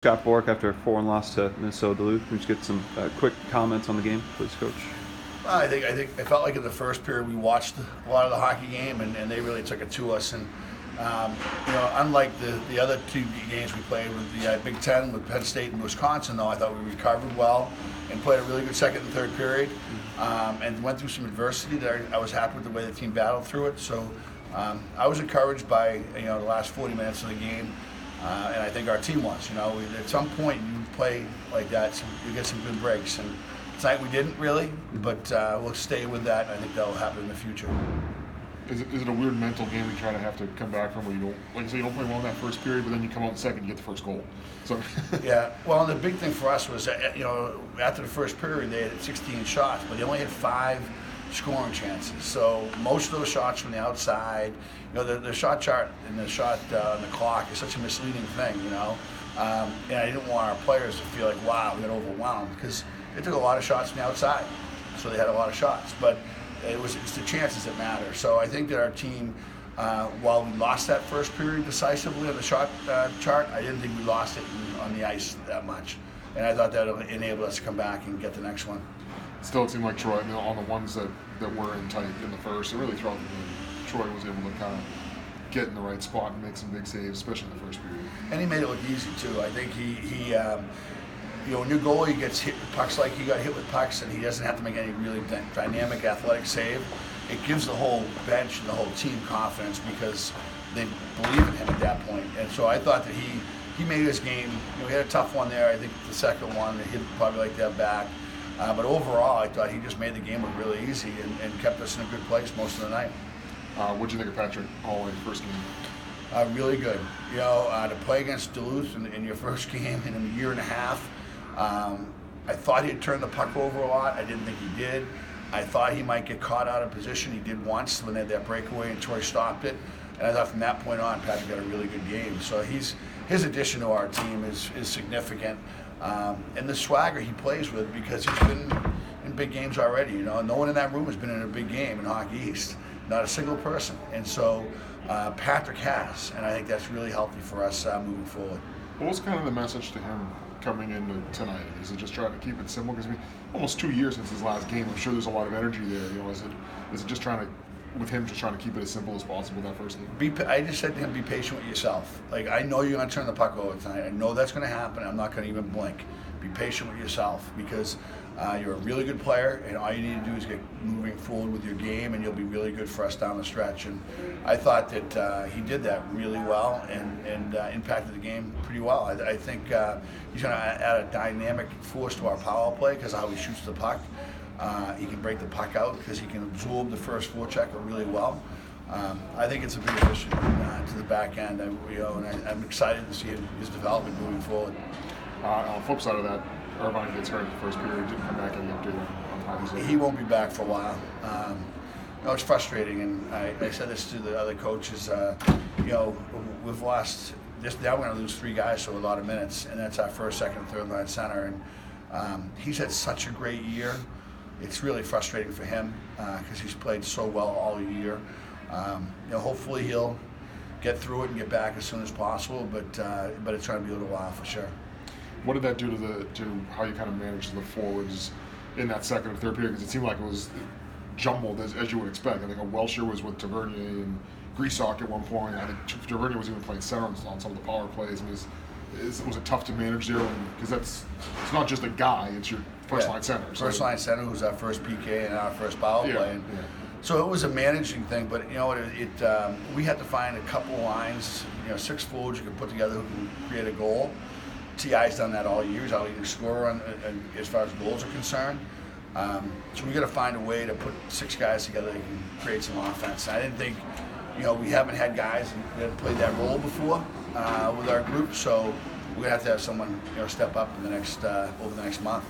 Scott Borek after a 4-1 loss to Minnesota Duluth. Can we just get some quick comments on the game, please, Coach? I felt like in the first period we watched a lot of the hockey game, and they really took it to us. And unlike the other two games we played with the Big Ten, with Penn State and Wisconsin, though, I thought we recovered well and played a really good second and third period, and went through some adversity that I was happy with the way the team battled through it. So I was encouraged by the last 40 minutes of the game. And I think our team was. At some point you play like that, you get some good breaks. And tonight we didn't really, but we'll stay with that. And I think that'll happen in the future. Is it a weird mental game you try to have to come back from where you don't, like you say, you don't play well in that first period, but then you come out in second, you get the first goal. So yeah, well, the big thing for us was after the first period they had 16 shots, but they only had 5 scoring chances. So most of those shots from the outside, the shot chart and the shot on the clock is such a misleading thing, and I didn't want our players to feel like, wow, we got overwhelmed, because they took a lot of shots from the outside, so they had a lot of shots. But it's the chances that matter. So I think that our team, while we lost that first period decisively on the shot chart, I didn't think we lost it on the ice that much. And I thought that would enable us to come back and get the next one. Still, it seemed like Troy, on the ones that were in tight in the first, and really throughout the game, Troy was able to kind of get in the right spot and make some big saves, especially in the first period. And he made it look easy too. I think he a new goalie gets hit with pucks like he got hit with pucks, and he doesn't have to make any really dynamic athletic save. It gives the whole bench and the whole team confidence because they believe in him at that point. And so I thought that he made his game. He had a tough one there. I think the second one, he'd probably like that back. But overall, I thought he just made the game look really easy and kept us in a good place most of the night. What did you think of Patrick Hallway's first game? Really good. To play against Duluth in your first game in a year and a half, I thought he'd turn the puck over a lot. I didn't think he did. I thought he might get caught out of position. He did once when they had that breakaway and Troy stopped it. And I thought from that point on, Patrick had a really good game. So his addition to our team is significant. And the swagger he plays with, because he's been in big games already. No one in that room has been in a big game in Hockey East, not a single person. And so Patrick has, and I think that's really healthy for us moving forward. What was kind of the message to him coming into tonight? Is it just trying to keep it simple? Because almost 2 years since his last game, I'm sure there's a lot of energy there. Is it just trying to keep it as simple as possible that first game? I just said to him, be patient with yourself. Like, I know you're going to turn the puck over tonight. I know that's going to happen. I'm not going to even blink. Be patient with yourself, because you're a really good player, and all you need to do is get moving forward with your game, and you'll be really good for us down the stretch. And I thought that he did that really well and impacted the game pretty well. I think he's going to add a dynamic force to our power play because of how he shoots the puck. He can break the puck out because he can absorb the first forechecker really well. I think it's a big addition to the back end, and I'm excited to see his development moving forward. On the flip side of that, Irvine gets hurt in the first period. Didn't come back any update on how he's doing. He won't be back for a while. It's frustrating, and I said this to the other coaches. We've lost. Now we're going to lose 3 guys to a lot of minutes, and that's our first, second, third line center. And he's had such a great year. It's really frustrating for him because he's played so well all year. Hopefully he'll get through it and get back as soon as possible, but it's going to be a little while for sure. What did that do to how you kind of managed the forwards in that second and third period? Because it seemed like it was jumbled as you would expect. I think Welcher was with Tavernier and Griesok at one point. I think Tavernier was even playing center on some of the power plays. And was it tough to manage there? Because it's not just a guy; it's your first line center. First line center, who's our first PK and our first power play. Yeah. So it was a managing thing, but we had to find a couple lines, 6 forwards you could put together who can create a goal. TI's done that all year. He's our leading scorer as far as goals are concerned. So we got to find a way to put 6 guys together that can create some offense. I didn't think, we haven't had guys that have played that role before with our group, so we're gonna have to have someone step up in over the next month.